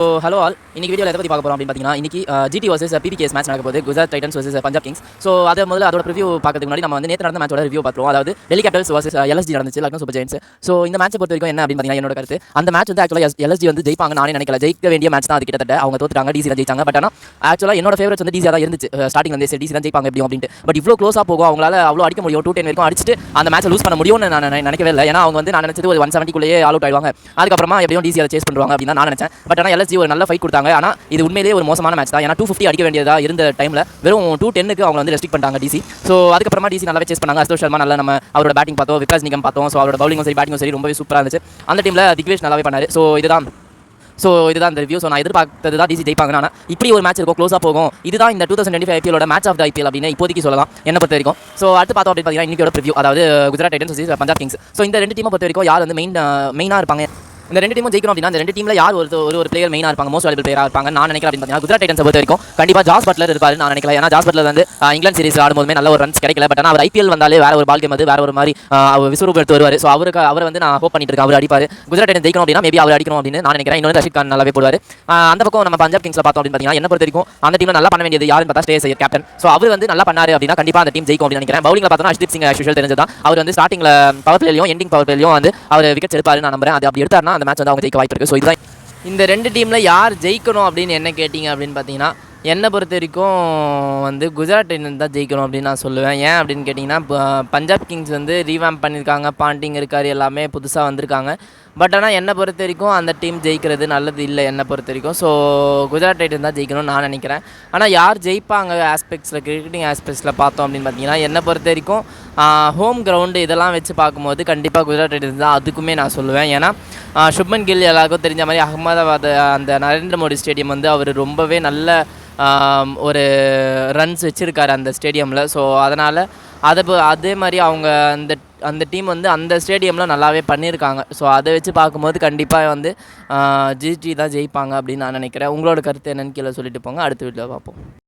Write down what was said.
Hello all, இன்னைக்கு வீடியோவில் எதை பற்றி பார்க்க போகிறோம் அப்படின்னு பார்த்தீங்கன்னா, இன்னைக்கு ஜிடி வர்சஸ் பிபிகேஎஸ் மேட்ச் நடக்க போகுது. Gujarat Titans versus Punjab Kings. So அதை முதல்ல அதோட ரிவ்யூ பார்க்கறதுக்கு முன்னாடி நம்ம வந்து நேற்று நடந்த மேட்சோட ரிவ்யூ பார்த்துருவோம். அதாவது டெல்லி கேபிட்டல்ஸ் வர்சஸ் எல்எஸ்ஜி நடந்துச்சு, லக்னோ சூப்பர் ஜெயின்ஸ். ஸோ இந்த மேட்சை பொறுத்த வரைக்கும் என்ன அப்படின்னு பார்த்தீங்கன்னா, என்னோட கருத்து அந்த மேட்ச் வந்து ஆக்சுவலாக எல்எஸ்ஜி வந்து ஜெயிப்பாங்க நானே நினைக்கல. ஜெயிக்க வேண்டிய மேட்ச் தான் அது கிட்டத்தட்ட. அவங்க தோத்துட்டாங்க, டிசி தான் ஜெயிச்சாங்க. பட் ஆனால் ஆக்சுவலாக என்னோட ஃபேவரட்ஸ் வந்து டிசியாக தான் இருந்துச்சு. ஸ்டார்டிங் வந்து டிசி தான் ஜெயிப்பாங்க எப்படியும் அப்படின்ட்டு. பட் இவ்வளோ க்ளோஸாக போகும், அவங்களால அவ்வளோ அடிக்க முடியும், 210 வரைக்கும் அடிச்சுட்டு அந்த மேட்சை லூஸ் பண்ண முடியும்னு நான் நினைக்கவே இல்லை. ஏன்னா அவங்க வந்து நான் நினைச்சது ஒரு 170 ஆல் அவுட் ஆயிடுவாங்க, அதுக்கப்புறமா எப்படியும் டிசி சேஸ் பண்ணுவாங்க அப்படின்னு நான் நினைச்சேன். பட் ஆனால் எல்எஸ்ஜி ஒரு நல்ல ஃபைட் கொடுத்தாங்க. ஆனால் இது உண்மையிலேயே ஒரு மோசமான மேட்ச் தான். ஏன்னா 250 அடிக்க வேண்டியதா இருந்த டைமில் வெறும் 210க்கு அவங்க வந்து ரெஸ்ட்ரிக்ட் பண்ணிட்டாங்க டிசி. ஸோ அதுக்கப்புறமா டிசி நல்லாவே சேஸ் பண்ணாங்க. அஸ்தோஷ் சர்மா நல்லா நம்ம அவரோட பேட்டிங் பார்த்தோம், விகாஸ் நிகம் பார்த்தோம். ஸோ அவரோட பவுலிங்கும் சரி பேட்டிங்கும் சரி ரொம்பவே சூப்பராக இருந்துச்சு. அந்த டீமில் திக்வேஷ் நல்லாவே பண்ணார். ஸோ இதுதான் இந்த ரிவ்யூ. ஸோ நான் எதிர்பார்த்தது தான் டிசி ஜெயிப்பாங்க. ஆனால் இப்படி ஒரு மேட்ச் இருக்கும், க்ளோஸாக போகும். இதுதான் இந்த 2025 ஐபிஎலோட மேட்ச் ஆஃப் த ஐபிஎல் அப்படின்னு இப்போதைக்கு சொல்லலாம் என்ன பொறுத்த வரைக்கும். ஸோ அடுத்து பார்த்தோம் அப்படின்னு பார்த்தீங்கன்னா இன்னைக்கு ரிவ்யூ, அதாவது Gujarat Titans versus Punjab Kings. So இந்த ரெண்டு டீமை பொறுத்த வரைக்கும் யார் வந்து மெயினாக இருப்பாங்க, இந்த ரெண்டு டீமும் ஜெயிக்கணும் அப்படின்னா இந்த ரெண்டு டீமில் யார் ஒரு பிளேயர் மெயினாக இருப்பாங்க, மோஸ்ட் வேல்யூபிள் பிளேயராக இருப்பாங்க நான் நினைக்கிறேன் அப்படின்னு பார்த்தீங்கன்னா, குஜராத் டைட்டன்ஸை பொறுத்த வரைக்கும் கண்டிப்பாக ஜாஸ் பட்லர் இருப்பார் நான் நினைக்கிறேன். ஏன்னா ஜாஸ் பட்லர் வந்து இங்கிலாந்து சீரிஸ் ஆடும்போதுமே நல்ல ஒரு ரன்ஸ் கிடைக்கல. பட் ஆனால் அவர் ஐபிஎல் வந்தாலே வேற ஒரு பால் கேம், அது வேற ஒரு மாதிரி விஸ்வரூபம் எடுத்து வருவார். ஸோ அவரை வந்து நான் ஹோப் பண்ணிட்டு இருக்கேன், அவர் அடிப்பார். குஜராத் டைட்டன்ஸ் ஜெயிக்கணும் அப்படின்னா மேபி அவர் அடிக்கணும் அப்படின்னு நான் நினைக்கிறேன். இன்னொரு ரஷித் கான் நல்லாவே போடுவார். அந்த பக்கம் நம்ம பஞ்சாப் கிங்ஸில் பார்த்தோம் அப்படின்னு பார்த்தீங்கன்னா, என்ன பொறுத்த வரைக்கும் அந்த டீமில் நல்லா பண்ண வேண்டியது யாருன்னு பார்த்தா ஸ்ரேயஸ் ஐயர் கேப்டன். ஸோ அவர் வந்து நல்லா பண்ணாரு அப்படின்னா கண்டிப்பாக அந்த டீம் ஜெயிக்கும் அப்படின்னு நினைக்கிறேன். பவுலிங்கில் பார்த்தோம்னா ஹர்ஷ்தீப் சிங் ஆஸ் யூஷுவல் தெரிஞ்சதான். அவர் வந்து ஸ்டார்டிங்கில் பவர் பிளேலையும் எண்டிங் பவர் பிளேலையும் வந்து அவர் விக்கெட்ஸ் எடுப்பாரு நான் நம்புறேன். அது அப்படி எடுத்தாருன்னா அந்த மேட்ச் வந்து அவங்க ஜெயிக்க வாய்ப்பு இருக்குது. ஸோ இதுதான் இந்த ரெண்டு டீமில் யார் ஜெயிக்கணும் அப்படின்னு என்ன கேட்டிங்க அப்படின்னு பார்த்தீங்கன்னா, என்னை பொறுத்த வரைக்கும் வந்து குஜராத் டைட்டன்ஸ் தான் ஜெயிக்கணும் அப்படின்னு நான் சொல்லுவேன். ஏன் அப்படின்னு கேட்டிங்கன்னா, பஞ்சாப் கிங்ஸ் வந்து ரீவேம்ப் பண்ணியிருக்காங்க, பாண்டிங் இருக்கார், எல்லாமே புதுசாக வந்திருக்காங்க. பட் ஆனால் என்னை பொறுத்த வரைக்கும் அந்த டீம் ஜெயிக்கிறது நல்லது இல்லை என்னை பொறுத்த வரைக்கும். ஸோ குஜராத் டைட்டன்ஸ் தான் ஜெயிக்கணும்னு நான் நினைக்கிறேன். ஆனால் யார் ஜெயிப்பாங்க ஆஸ்பெக்ட்ஸில், கிரிக்கெட்டிங் ஆஸ்பெக்ட்ஸில் பார்த்தோம் அப்படின்னு பார்த்தீங்கன்னா, என்னை பொறுத்த வரைக்கும் ஹோம் கிரவுண்டு இதெல்லாம் வச்சு பார்க்கும்போது கண்டிப்பாக குஜராத் டைட்டன்ஸ் தான் அதுக்குமே நான் சொல்லுவேன். ஏன்னா சுப்மன் கில் எல்லாருக்கும் தெரிஞ்ச மாதிரி அகமதாபாத் அந்த நரேந்திர மோடி ஸ்டேடியம் வந்து அவர் ரொம்பவே நல்ல ஒரு ரன்ஸ் வச்சுருக்காரு அந்த ஸ்டேடியமில். ஸோ அதனால் அதே மாதிரி அவங்க அந்த டீம் வந்து அந்த ஸ்டேடியமில் நல்லாவே பண்ணியிருக்காங்க. ஸோ அதை வச்சு பார்க்கும்போது கண்டிப்பாக வந்து ஜிடி தான் ஜெயிப்பாங்க அப்படின்னு நான் நினைக்கிறேன். உங்களோட கருத்து என்னன்னு கீழே சொல்லிட்டு போங்க. அடுத்த வீட்டில் பார்ப்போம்.